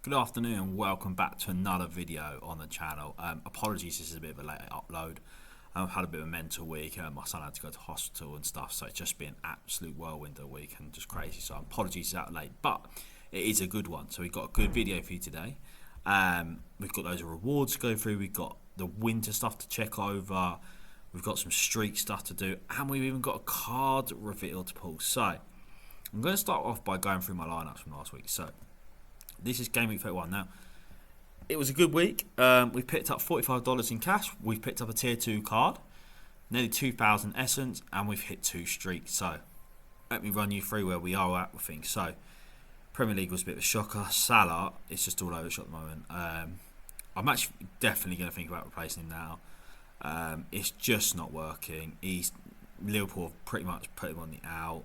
Good afternoon and welcome back to another video on the channel. Apologies, this is a bit of a late upload. I've had a bit of a mental week. My son had to go to hospital and stuff, so it's just been an absolute whirlwind of a week and just crazy. So apologies it's out late, but it is a good one. So we've got a good video for you today. We've got those rewards to go through. We've got the winter stuff to check over. We've got some streak stuff to do, and we've even got a card reveal to pull. So I'm going to start off by going through my lineups from last week. So this is game week 31. Now, it was a good week. We've picked up $45 in cash. We've picked up a tier 2 card, nearly 2,000 essence, and we've hit 2 streaks. So, let me run you through where we are at with things. So, Premier League was a bit of a shocker. Salah, it's just all over the shop at the moment. I'm actually definitely going to think about replacing him now. It's just not working. Liverpool have pretty much put him on the out.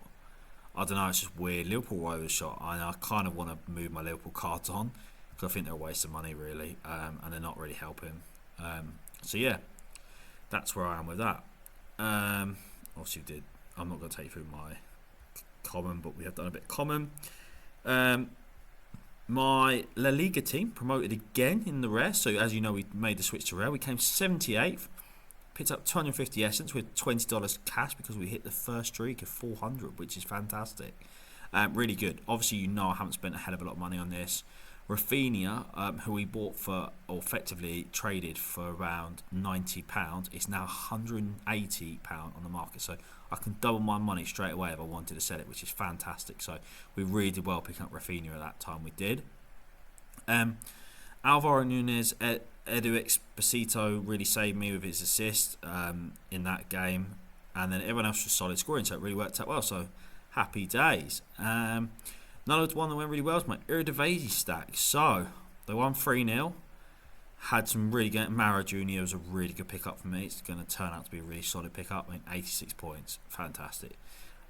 I don't know, it's just weird. Liverpool were overshot, and I kind of want to move my Liverpool cards on because I think they're a waste of money, really, and they're not really helping. So, yeah, that's where I am with that. Obviously, I'm not going to take you through my common, but we have done a bit of common. My La Liga team promoted again in the rare, so as you know, we made the switch to rare. We came 78th. Picked up 250 essence with $20 cash because we hit the first streak of 400, which is fantastic. Really good. Obviously, you know I haven't spent a hell of a lot of money on this. Rafinha, who we bought for, or effectively traded for around £90, is now £180 on the market. So I can double my money straight away if I wanted to sell it, which is fantastic. So we really did well picking up Rafinha at that time. We did. Alvaro Nunes, Edu Exposito really saved me with his assist in that game, and then everyone else was solid scoring, so it really worked out well. So happy days. Another one that went really well was my Eredivisie stack. So they won 3-0. Had some really good. Mara Junior was a really good pickup for me. It's going to turn out to be a really solid pickup. I mean, 86 points, fantastic.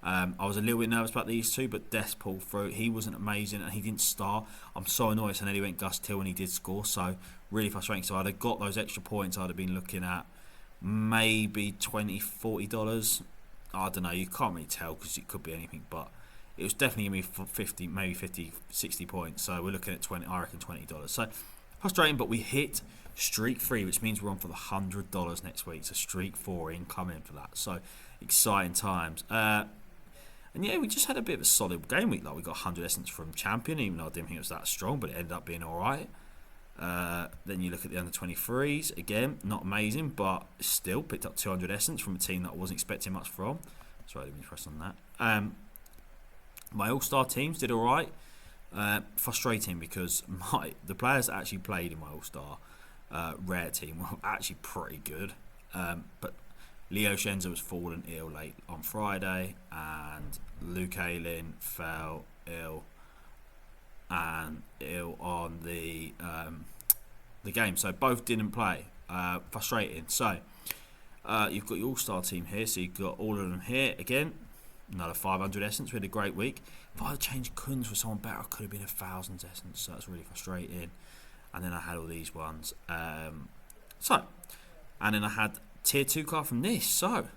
I was a little bit nervous about these two, but Des pulled through. He wasn't amazing, and he didn't start. I'm so annoyed, and then he went Gus Till, and he did score, so really frustrating. So I'd have got those extra points, I'd have been looking at maybe $20, $40. I don't know, you can't really tell because it could be anything, but it was definitely going to be 50, maybe 50, 60 points. So we're looking at I reckon $20. So frustrating, but we hit streak 3, which means we're on for the $100 next week. So streak 4 incoming for that. So exciting times. And yeah, we just had a bit of a solid game week. Like we got 100 essence from champion, even though I didn't think it was that strong, but it ended up being all right. Then you look at the under 23s again, not amazing, but still picked up 200 essence from a team that I wasn't expecting much from. Sorry, let me press on that. My all-star teams did all right. Frustrating because the players that actually played in my all-star rare team were actually pretty good, but Leo Shenza was fallen ill late on Friday, and Luke Ayling fell ill on the game. So both didn't play. Frustrating. So you've got your all-star team here. So you've got all of them here again. Another 500 essence. We had a great week. If I had changed Kunz for someone better, I could have been 1,000 essence. So that's really frustrating. And then I had all these ones. And then I had tier 2 card from this. So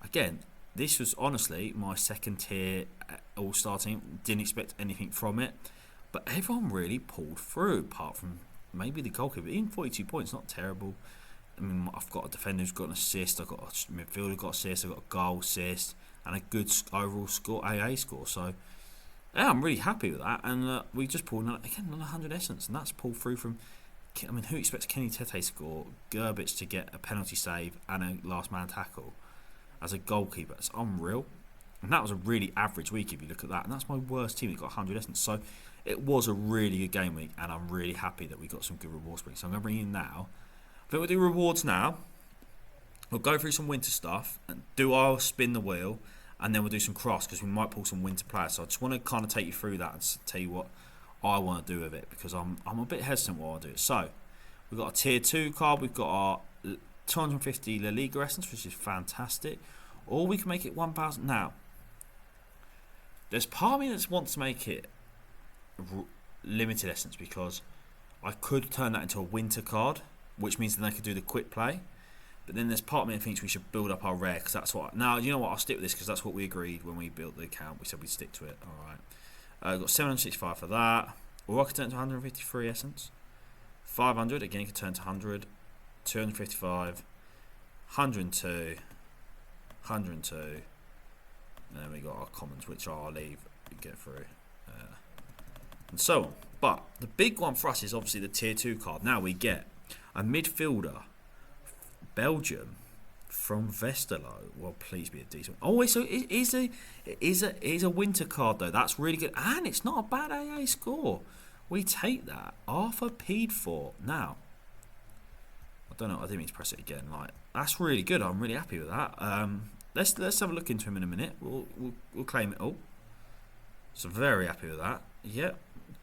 again, this was honestly my second tier all-star team. Didn't expect anything from it, but everyone really pulled through apart from maybe the goalkeeper. Even 42 points, not terrible. I mean, I've got a defender who's got an assist, I've got a midfielder who's got an assist, I've got a goal assist and a good overall score, AA score. So yeah, I'm really happy with that. And we just pulled another 100 essence, and that's pulled through from, I mean, who expects Kenny Tete to score, Gerbich to get a penalty save and a last man tackle as a goalkeeper? It's unreal. And that was a really average week if you look at that. And that's my worst team that got 100 essence. So it was a really good game week, and I'm really happy that we got some good rewards. So I'm going to bring in now. I think we'll do rewards now. We'll go through some winter stuff and do our spin the wheel, and then we'll do some cross because we might pull some winter players. So I just want to kind of take you through that and tell you what I want to do with it, because I'm a bit hesitant while I do it. So we've got a tier 2 card, we've got our 250 La Liga essence, which is fantastic, or we can make it 1,000. Now there's part of me that wants to make it limited essence, because I could turn that into a winter card, which means then I could do the quick play. But then there's part of me that thinks we should build up our rare, because that's what. Now you know what, I'll stick with this because that's what we agreed when we built the account. We said we'd stick to it. All right. Got 765 for that. or I could turn to 153 essence. 500, again, you could turn to 100. 255, 102, 102, and then we got our commons, which I'll leave and get through, and so on. But the big one for us is obviously the tier 2 card. Now we get a midfielder, Belgium, from Westerlo. Well, please be a decent. Oh, so it is a winter card though. That's really good, and it's not a bad AA score. We take that. Arthur Peedfort. Now, I don't know. I didn't mean to press it again. Like, that's really good. I'm really happy with that. Let's have a look into him in a minute. We'll claim it all. So very happy with that. Yeah,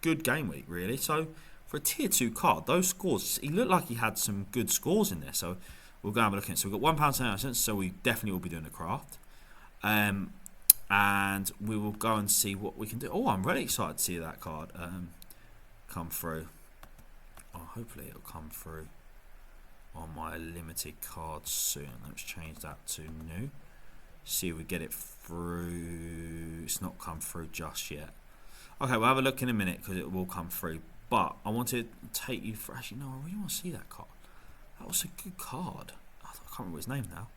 good game week really. So for a tier 2 card, those scores, he looked like he had some good scores in there. So we'll go and have a look at it. So we've got £1.79. So we definitely will be doing a craft. And we will go and see what we can do. Oh, I'm really excited to see that card come through. Oh, hopefully it'll come through on my limited cards soon. Let's change that to new. See if we get it through. It's not come through just yet. Okay, we'll have a look in a minute because it will come through. But I wanted to take you for. Actually, no, I really want to see that card. That was a good card. I can't remember his name now.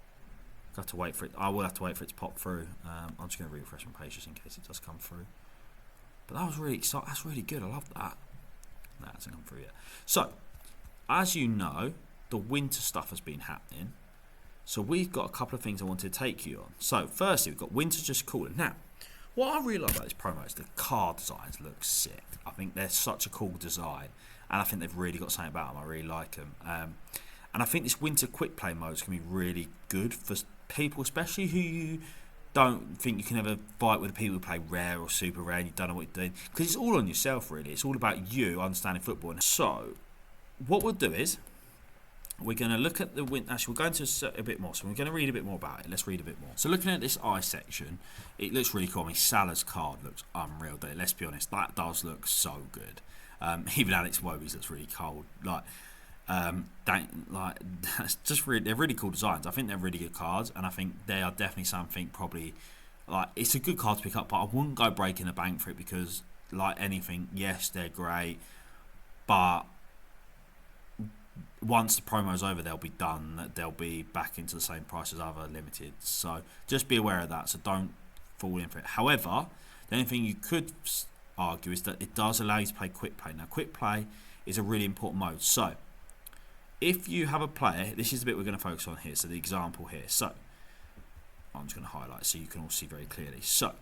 I have to wait for it. I will have to wait for it to pop through. I'm just going to refresh my page just in case it does come through. But that was really exciting. That's really good. I love that. No, it hasn't come through yet. So, as you know, the winter stuff has been happening. So we've got a couple of things I wanted to take you on. So, firstly, we've got winter just cooling. Now, what I really like about this promo is the card designs look sick. I think they're such a cool design. And I think they've really got something about them. I really like them. And I think this winter quick play mode is going to be really good for people, especially who you don't think you can ever fight with the people who play rare or super rare and you don't know what you're doing. Because it's all on yourself, really. It's all about you understanding football. And so, what we'll do is, we're going to look at the win. Actually, we're going to a bit more. So we're going to read a bit more about it. Let's read a bit more. So looking at this eye section, it looks really cool. I mean, Salah's card looks unreal. Let's be honest, that does look so good. Even Alex Iwobi's looks really cold. That's just really, they're really cool designs. I think they're really good cards, and I think they are definitely something probably it's a good card to pick up. But I wouldn't go breaking the bank for it because, like anything, yes, they're great, but once the promo's over, they'll be done. They'll be back into the same price as other limited. So just be aware of that. So don't fall in for it. However, the only thing you could argue is that it does allow you to play quick play. Now, quick play is a really important mode. So if you have a player, this is the bit we're going to focus on here. So the example here. So I'm just going to highlight so you can all see very clearly. So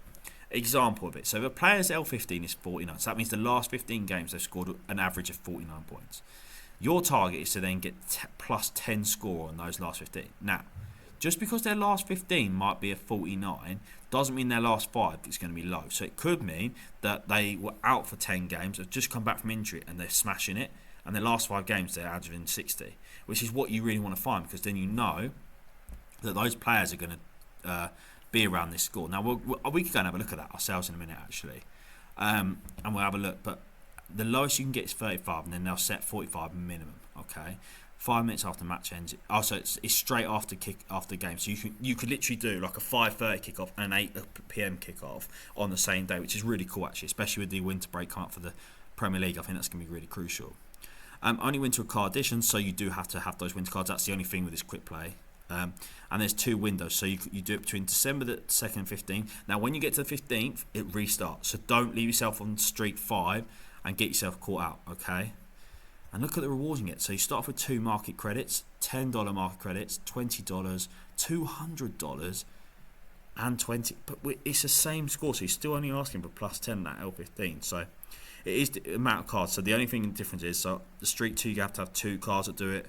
example of it. So the player's L15 is 49. So that means the last 15 games they've scored an average of 49 points. Your target is to then get plus 10 score on those last 15. Now, just because their last 15 might be a 49 doesn't mean their last 5 is going to be low. So it could mean that they were out for 10 games, have just come back from injury and they're smashing it, and their last 5 games they're averaging 60, which is what you really want to find, because then you know that those players are going to be around this score. Now, we could go and have a look at that ourselves in a minute, actually, and we'll have a look, but the lowest you can get is 35, and then they'll set 45 minimum. Okay, 5 minutes after match ends. Also, it's straight after game, so you could literally do like a 5:30 kickoff and an 8 p.m. kickoff on the same day, which is really cool actually, especially with the winter break coming up for the Premier League. I think that's going to be really crucial. Only winter card editions, so you do have to have those winter cards. That's the only thing with this quick play. And there's 2 windows, so you do it between December the 2nd and 15th. Now, when you get to the 15th, it restarts. So don't leave yourself on streak 5 and get yourself caught out, okay? And look at the rewards you get. So you start off with 2 market credits, $10 market credits, $20, $200, and 20. But it's the same score, so you're still only asking for plus 10 at L15. So it is the amount of cards. So the only thing difference is, so the streak 2, you have to have 2 cards that do it.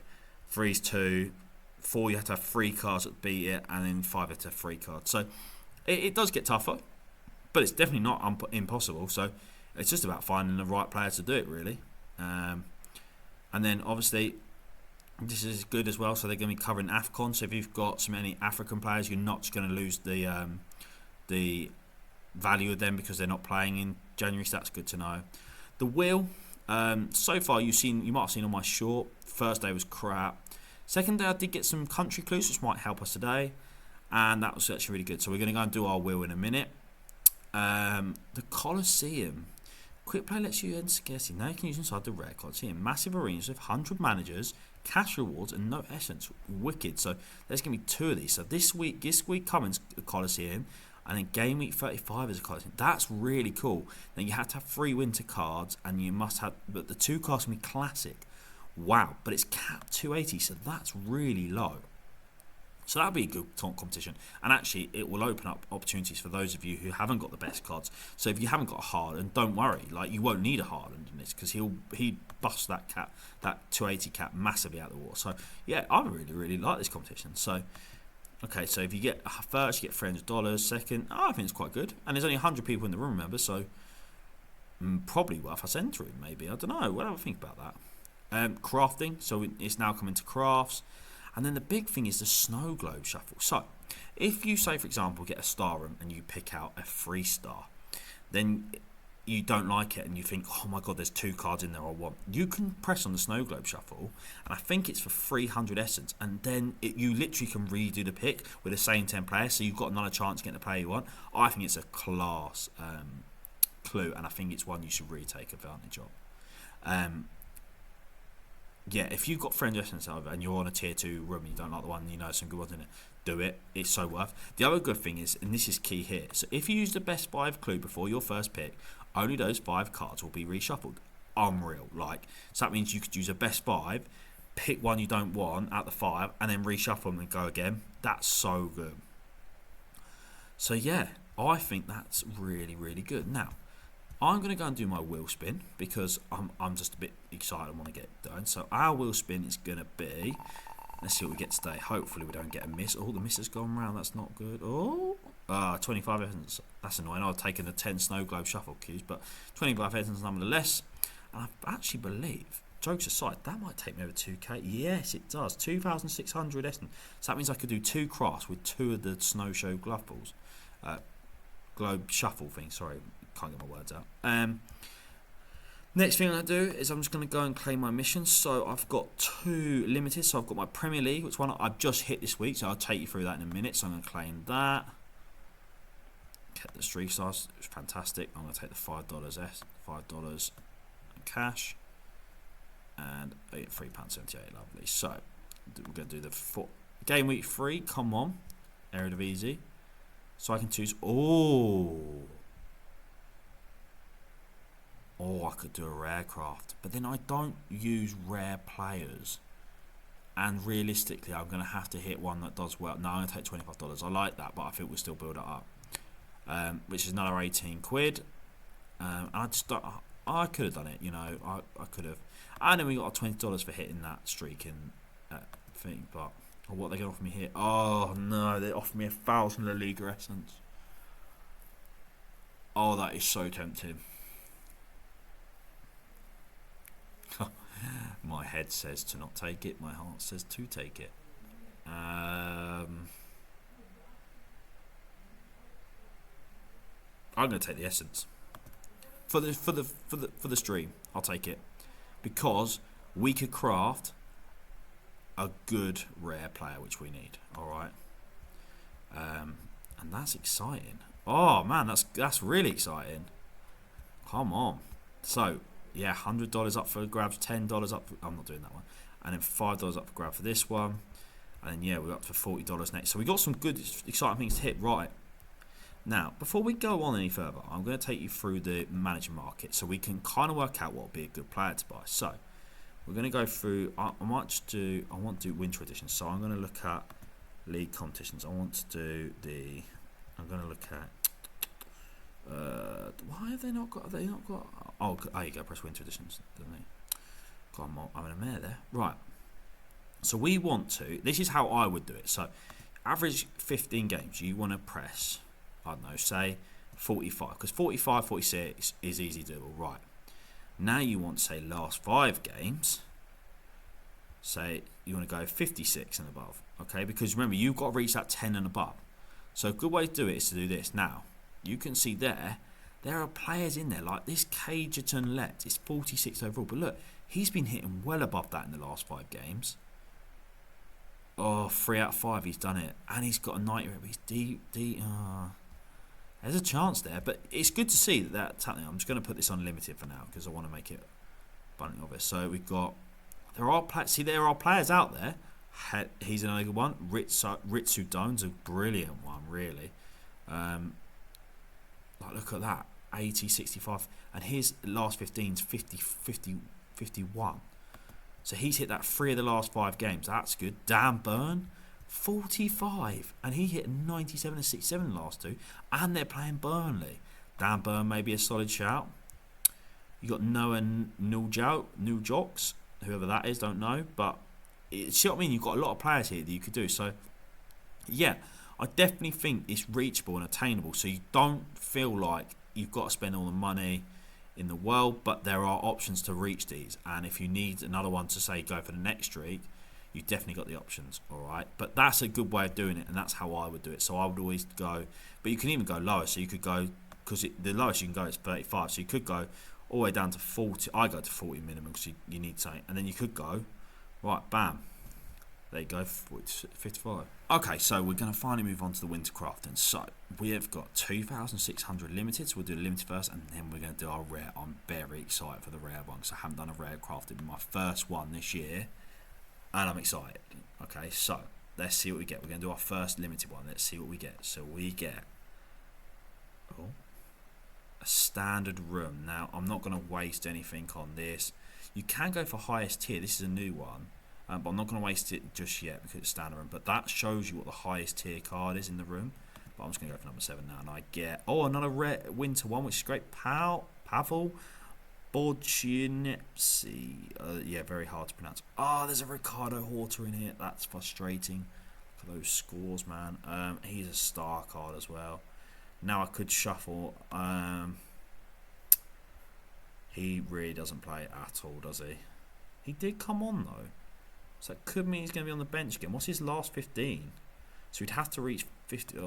3 is 2. 4, you have to have 3 cards that beat it. And then 5, you have to have 3 cards. So it does get tougher, but it's definitely not impossible. So it's just about finding the right player to do it, really. And then, obviously, this is good as well. So they're going to be covering AFCON. So if you've got so many African players, you're not just going to lose the value of them because they're not playing in January. So that's good to know. The wheel. So far, you might have seen on my short. First day was crap. Second day, I did get some country clues, which might help us today. And that was actually really good. So we're going to go and do our wheel in a minute. The Colosseum. Quick play lets you earn scarcity. Now you can use inside the rare cards here. Massive arenas with 100 managers, cash rewards, and no essence. Wicked. So there's going to be 2 of these. So this week Cummins Coliseum, and then game week 35 is a Coliseum. That's really cool. Then you have to have 3 winter cards, and you must have, but the 2 cards can be classic. Wow, but it's capped 280, so that's really low. So that'll be a good competition, and actually it will open up opportunities for those of you who haven't got the best cards. So if you haven't got a Haaland, don't worry, like you won't need a Haaland in this, because he'd bust that 280 cap massively out of the water. So yeah, I really like this competition. So okay, so if you get first, you get $300. Second, I think it's quite good, and there's only 100 people in the room, remember, so probably worth us entering. Maybe, I don't know. What do I think about that? Crafting, so it's now coming to crafts. And then the big thing is the snow globe shuffle. So if you say, for example, get a star room and you pick out a 3-star, then you don't like it and you think, oh my god, there's 2 cards in there I want. You can press on the snow globe shuffle, and I think it's for 300 essence, and then you literally can redo the pick with the same 10 players, so you've got another chance to get the player you want. I think it's a class clue, and I think it's one you should really take advantage of. Yeah, if you've got friend essence over and you're on a tier 2 room and you don't like the one, you know some good ones in it, do it. It's so worth. The other good thing is, and this is key here, so if you use the best 5 clue before your first pick, only those 5 cards will be reshuffled. Unreal. Like, so that means you could use a best 5, pick one you don't want out the 5, and then reshuffle them and go again. That's so good. So yeah, I think that's really good. Now, I'm going to go and do my wheel spin, because I'm just a bit excited and want to get it done. So our wheel spin is going to be, let's see what we get today. Hopefully we don't get a miss. Oh, the miss has gone round. That's not good. Oh, 25 essence. That's annoying. I've taken the 10 snow globe shuffle cues, but 25 essence nonetheless. And I actually believe, jokes aside, that might take me over 2k. Yes, it does. 2,600 essence. So that means I could do 2 crafts with 2 of the snow show glove balls. Globe shuffle thing, sorry. Can't get my words out. Next thing I do is I'm just going to go and claim my missions. So I've got 2 limited. So I've got my Premier League, which one I've just hit this week. So I'll take you through that in a minute. So I'm going to claim that. Kept the streak stars. It was fantastic. I'm going to take the $5 $5 cash. And I get £3.78. Lovely. So we're going to do the game week 3. Come on. Eredivisie. So I can choose. I could do a rare craft, but then I don't use rare players, and realistically I'm going to have to hit one that does well. No, I'm going to take $25. I like that, but I think we'll still build it up, which is another 18 quid. And I just don't, I could have done it, you know, I could have. And then we got $20 for hitting that streak in thing, but what are they going to offer me here? Oh no, they offered me 1,000 La Liga essence. Oh, that is so tempting. My head says to not take it. My heart says to take it. I'm going to take the essence for the stream. I'll take it, because we could craft a good rare player, which we need. All right, and that's exciting. Oh man, that's really exciting. Come on. So yeah, $100 up for grabs, $10 up. I'm not doing that one, and then $5 up for grab for this one, and then yeah, we're up to $40 next. So we got some good, exciting things to hit right now. Before we go on any further, I'm going to take you through the manager market, so we can kind of work out what would be a good player to buy. So we're going to go through. I want to do winter edition. So I'm going to look at league competitions. I'm going to look at. Why have they not got? Oh, there you go. Press winter editions, didn't they? God, I'm in a mare there. Right. So we want to. This is how I would do it. So average 15 games. You want to press, I don't know, say 45, because 45, 46 is easy doable. Right. Now you want to say last 5 games. Say you want to go 56 and above. Okay, because remember you've got to reach that 10 and above. So a good way to do it is to do this. Now you can see there are players in there like this Cagerton Let. It's 46 overall, but look, he's been hitting well above that in the last 5 games. Oh, 3 out of 5 he's done it, and he's got a 90 rep. He's There's a chance there, but it's good to see that talent. I'm just going to put this on limited for now because I want to make it abundantly obvious. So we've got there are players out there. He's another good one. Ritsu Doan's a brilliant one, really. Like look at that, 80, 65, and his last 15's 50, 50, 51. So he's hit that 3 of the last 5 games. That's good. Dan Burn, 45, and he hit 97 and 67 in the last 2, and they're playing Burnley. Dan Burn may be a solid shout. You got Noah Newjocks, whoever that is, don't know, but see what I mean? You've got a lot of players here that you could do. So yeah, I definitely think it's reachable and attainable. So you don't feel like you've got to spend all the money in the world, but there are options to reach these. And if you need another one to say go for the next streak, you've definitely got the options. All right, but that's a good way of doing it, and that's how I would do it. So I would always go, but you can even go lower. So you could go because the lowest you can go is 35. So you could go all the way down to 40. I go to 40 minimum because you need something, and then you could go right, bam. There you go, 55. Okay, so we're going to finally move on to the winter crafting. So we have got 2,600 limited. So we'll do the limited first, and then we're going to do our rare. I'm very excited for the rare one because I haven't done a rare crafting. My first one this year, and I'm excited. Okay, so let's see what we get. We're going to do our first limited one. Let's see what we get. So we get a standard room. Now, I'm not going to waste anything on this. You can go for highest tier. This is a new one. But I'm not going to waste it just yet because it's standard room. But that shows you what the highest tier card is in the room. But I'm just going to go for number 7 now. And I get, another rare winter one, which is great. Pavel Borchinepsi. Yeah, very hard to pronounce. There's a Ricardo Horta in here. That's frustrating. For those scores, man. He's a star card as well. Now I could shuffle. He really doesn't play at all, does he? He did come on, though. So it could mean he's going to be on the bench again. What's his last 15? So he'd have to reach 50. I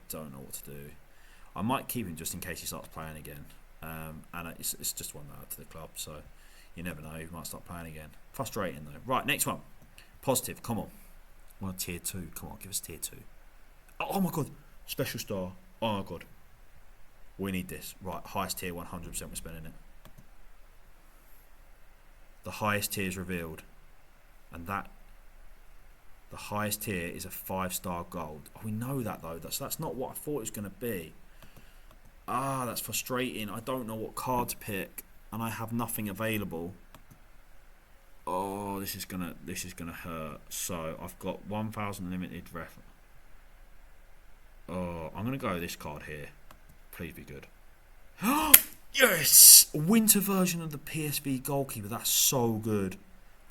don't know what to do. I might keep him just in case he starts playing again. And it's just one out to the club, so you never know. He might start playing again. Frustrating, though. Right, next one. Positive, come on. I want a tier 2. Come on, give us tier 2. Oh my God. Special star. Oh my God. We need this. Right, highest tier, 100% we're spending it. The highest tier is revealed, and that the highest tier is a 5-star gold. We know that though. That's not what I thought it was going to be. That's frustrating. I don't know what card to pick, and I have nothing available. This is gonna hurt. So I've got 1,000 limited ref. I'm gonna go with this card here. Please be good. Yes! Winter version of the PSV goalkeeper. That's so good.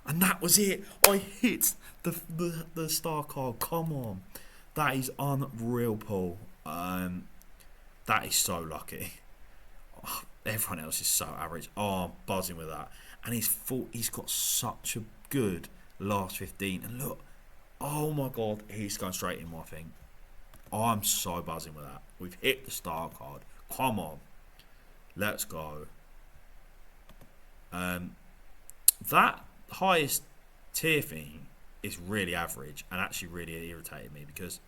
And that was it. I hit the star card. Come on. That is unreal, Paul. That is so lucky. Everyone else is so average. I'm buzzing with that. And he's got such a good last 15. And look. Oh my God. He's going straight in my thing. I'm so buzzing with that. We've hit the star card. Come on. Let's go. That highest tier thing is really average and actually really irritated me because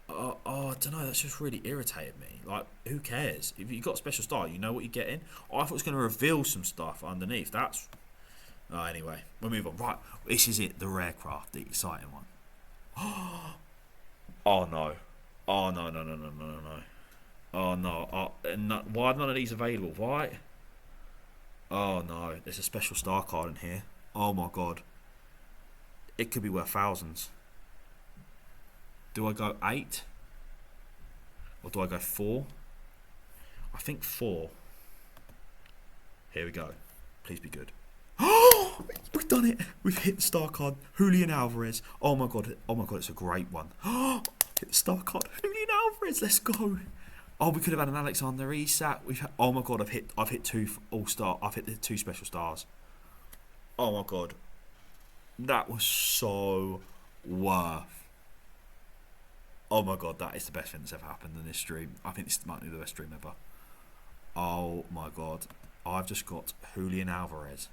I don't know, that's just really irritated me. Like, who cares? If you got a special star, you know what you're getting. I thought it was going to reveal some stuff underneath. Anyway, we'll move on. Right, this is it, the rare craft, the exciting one. Oh no. Oh no. Oh no. Why are none of these available? Why? Oh no. There's a special star card in here. Oh my God. It could be worth thousands. Do I go 8? Or do I go 4? I think 4. Here we go. Please be good. We've done it. We've hit the star card. Julian Alvarez. Oh my God. It's a great one. Hit the star card. Julian Alvarez. Let's go. Oh, we could have had an Alexander Isak. Oh my God. I've hit 2 all-star. I've hit the 2 special stars. Oh my God. That was so worth. Oh my God. That is the best thing that's ever happened in this stream. I think this might be the best stream ever. Oh my God. I've just got Julian Alvarez.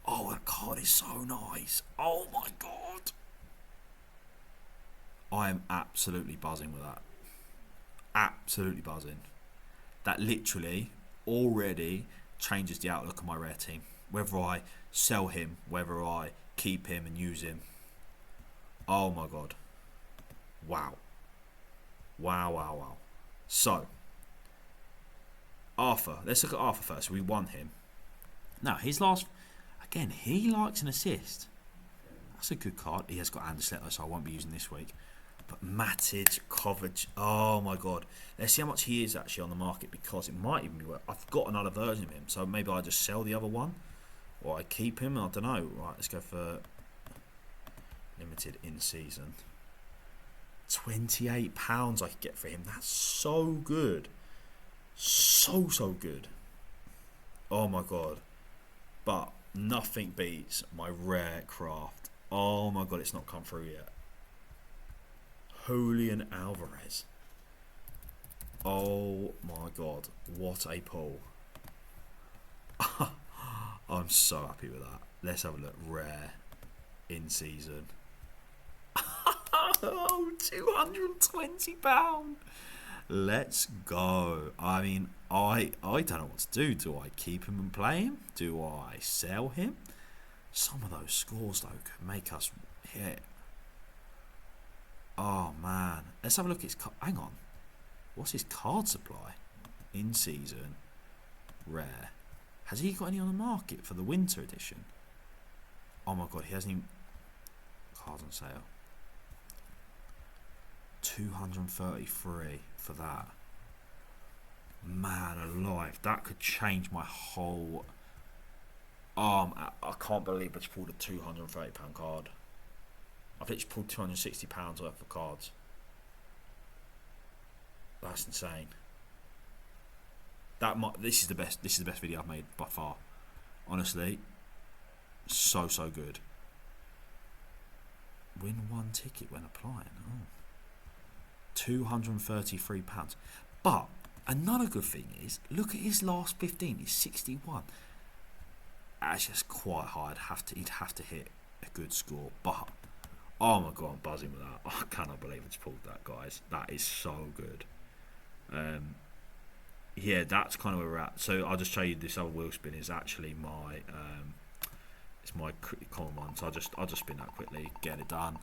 Oh, that card is so nice. Oh my God. I am absolutely buzzing with that. Absolutely buzzing. That literally already changes the outlook of my rare team. Whether I sell him, whether I keep him and use him. Oh my god. Wow. Wow, wow, wow. So, Arthur. Let's look at Arthur first. We won him. Now, his last... Again, he likes an assist. That's a good card. He has got Anderson, so I won't be using this week. But Matic, Kovac, oh my god. Let's see how much he is actually on the market, because it might even be worth... I've got another version of him, so maybe I just sell the other one, or I keep him, I don't know. Right, let's go for limited in season. £28 I could get for him. That's so good. So good. Oh my god. But nothing beats my rare craft. Oh my god, it's not come through yet. Julian Alvarez. Oh my god, what a pull. I'm so happy with that. Let's have a look. Rare in season. Oh, £220. Let's go. I mean, I don't know what to do. Do I keep him and play him? Do I sell him? Some of those scores though could make us hit. Oh man, let's have a look at his hang on, what's his card supply in season? Rare. Has he got any on the market for the winter edition? Oh my god, he hasn't even... Cards on sale. 233 for that. Man alive, that could change my whole... I can't believe I just pulled a £230 card. I've literally pulled £260 worth of cards. That's insane. This is the best video I've made by far. Honestly, so good. Win one ticket when applying. Oh. £233. But another good thing is, look at his last 15. He's 61. That's just quite high. He'd have to hit a good score. But oh my god, I'm buzzing with that. I cannot believe it's pulled that, guys. That is so good. Yeah, that's kind of where we're at. So I'll just show you this other wheel spin is actually my it's my common one. So I'll just spin that quickly, get it done.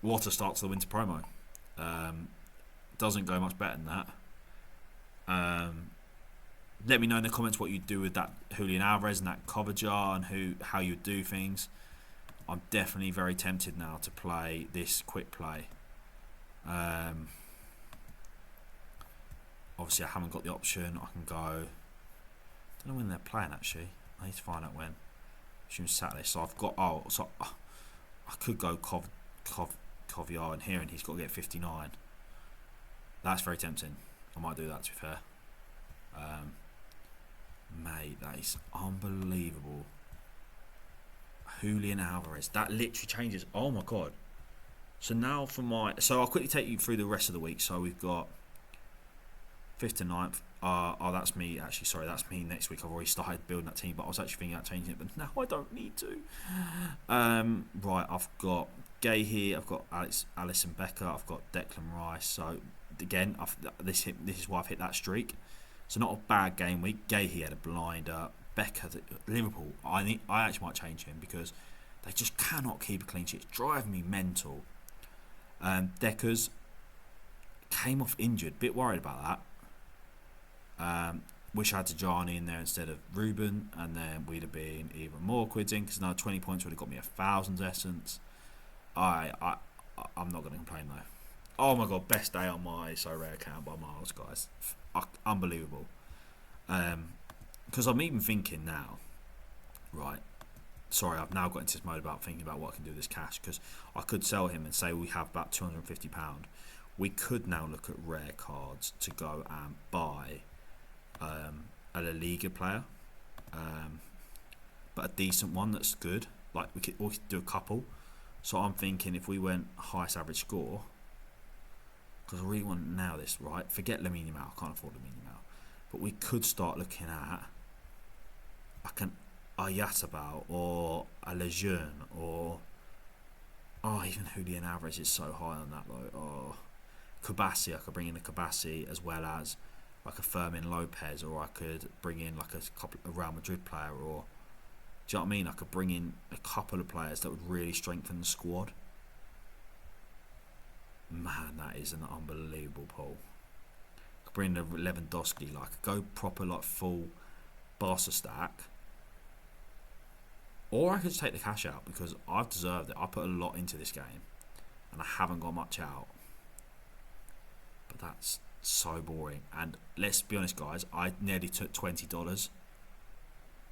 Water starts the winter promo. Doesn't go much better than that. Let me know in the comments what you do with that Julian Alvarez and that Kovac and how you do things. I'm definitely very tempted now to play this quick play. Obviously I haven't got the option. I can go... I don't know when they're playing actually. I need to find out when. Assume Saturday. So I've got... I could go Kovac in here and he's got to get 59. That's very tempting. I might do that, to be fair. Mate, that is unbelievable. Julian Alvarez. That literally changes. Oh my god. So now for my... So I'll quickly take you through the rest of the week. So we've got 5th to 9th. Oh, that's me. Actually, sorry, that's me next week. I've already started building that team, but I was actually thinking about changing it, but now I don't need to. Right, I've got Gay here. I've got Alisson Becker. I've got Declan Rice. So again, this is why I've hit that streak. So not a bad game week. Gay he had a blinder. Becker, Liverpool. I actually might change him because they just cannot keep a clean sheet. It's driving me mental. Deckers came off injured. Bit worried about that. Wish I had Tajani in there instead of Ruben, and then we'd have been even more quidding because now 20 points would have got me 1,000 essence. I'm not going to complain though. Oh my god, best day on my Sorare account by miles, guys. Unbelievable. Because I'm even thinking now, right? Sorry, I've now got into this mode about thinking about what I can do with this cash, because I could sell him and say we have about £250. We could now look at rare cards to go and buy a La Liga player, but a decent one that's good. Like we could do a couple. So I'm thinking if we went highest average score, because I really want now this, right? Forget Lamine Yamal, I can't afford Lamine Yamal, but we could start looking at like an Ayatabal or a Lejeune or Oh, even Julian Alvarez is so high on that though. Oh, Kabassi, I could bring in a Kabassi as well as like a Fermin Lopez, or I could bring in like a Real Madrid player, or do you know what I mean? I could bring in a couple of players that would really strengthen the squad. Man, that is an unbelievable pull. I could bring in a Lewandowski, like go proper like full Barca stack. Or I could just take the cash out because I've deserved it. I put a lot into this game and I haven't got much out. But that's so boring. And let's be honest, guys, I nearly took $20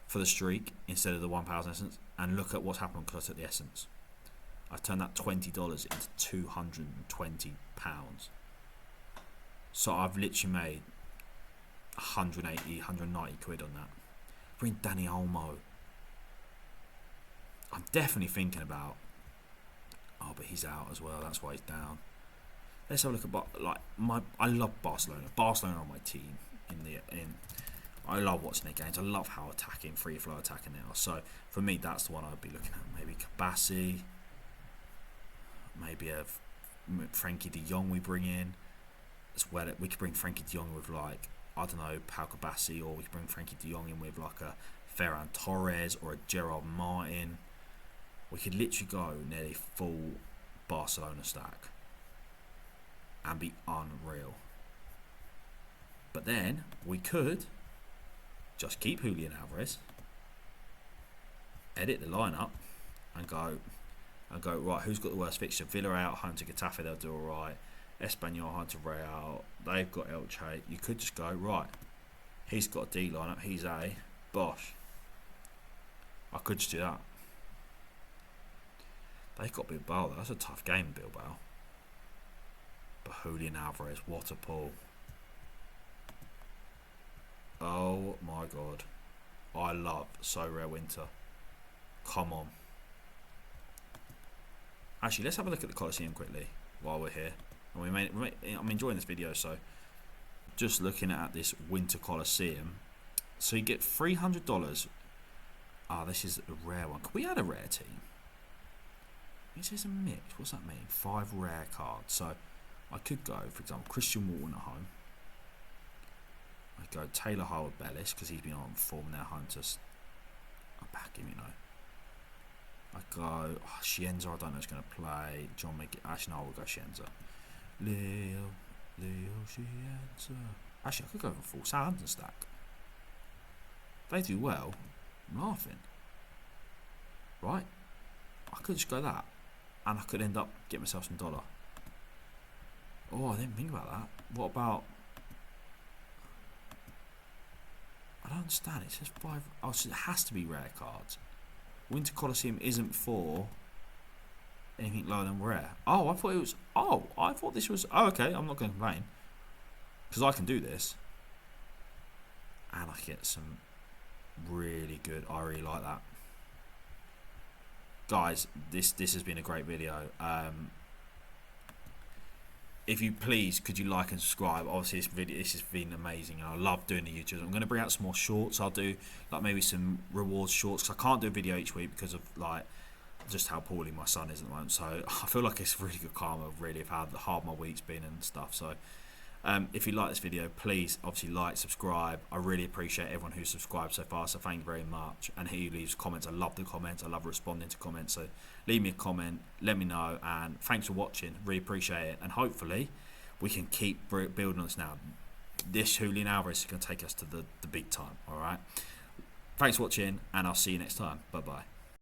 for the streak instead of the £1 essence. And look at what's happened because I took the essence. I turned that $20 into £220. So I've literally made 180, 190 quid on that. Bring Danny Olmo. I'm definitely thinking about. Oh, but he's out as well. That's why he's down. Let's have a look at I love Barcelona. Barcelona are my team I love watching their games. I love how free flow attacking they are. So for me, that's the one I'd be looking at. Maybe Kabassi. Maybe a Frankie De Jong we bring in. As well, we could bring Frankie De Jong with like, I don't know, Pau Kabassi, or we could bring Frankie De Jong in with like a Ferran Torres or a Gerard Martin. We could literally go nearly full Barcelona stack and be unreal. But then we could just keep Julian Alvarez, edit the lineup, and go right. Who's got the worst fixture? Villarreal home to Getafe, they'll do all right. Espanyol home to Real, they've got Elche. You could just go right. He's got a D lineup. He's A. Bosh. I could just do that. They've got Bilbao. That's a tough game, Bilbao. But Julian Alvarez, what a pull. Oh my god. I love So Rare Winter. Come on. Actually, let's have a look at the Coliseum quickly while we're here. And I'm enjoying this video, so just looking at this Winter Coliseum. So you get $300. Ah, this is a rare one. Can we add a rare team? This is a mix. What's that mean? 5 rare cards. So I could go, for example, Christian Walton at home. I'd go Taylor Howard Bellis because he's been on form now. Hunters. I'll back him, you know. I'd go Scienza. I don't know who's going to play. John McGinn. Actually, no, I will go Scienza. Leo Scienza. Actually, I could go for full Southampton stack. They do well. I'm laughing. Right? I could just go that. And I could end up getting myself some dollar. Oh, I didn't think about that. What about... I don't understand. It says 5... Oh, so it has to be rare cards. Winter Coliseum isn't for anything lower than rare. Oh, I thought it was... Oh, I thought this was... Oh, okay. I'm not going to complain. Because I can do this. And I get some really good... I really like that. Guys, this has been a great video. If you please, could you like and subscribe? Obviously, this has been amazing, and I love doing the YouTube. I'm going to bring out some more shorts. I'll do like maybe some rewards shorts because I can't do a video each week because of like just how poorly my son is at the moment. So I feel like it's really good karma, really, of how hard my week's been and stuff. So if you like this video, please obviously like, subscribe. I really appreciate everyone who's subscribed so far, so thank you very much. And who leaves comments, I love the comments. I love responding to comments. So leave me a comment, let me know, and thanks for watching. Really appreciate it. And hopefully we can keep building on this now. This Julian Alvarez is going to take us to the big time. All right. Thanks for watching, and I'll see you next time. Bye bye.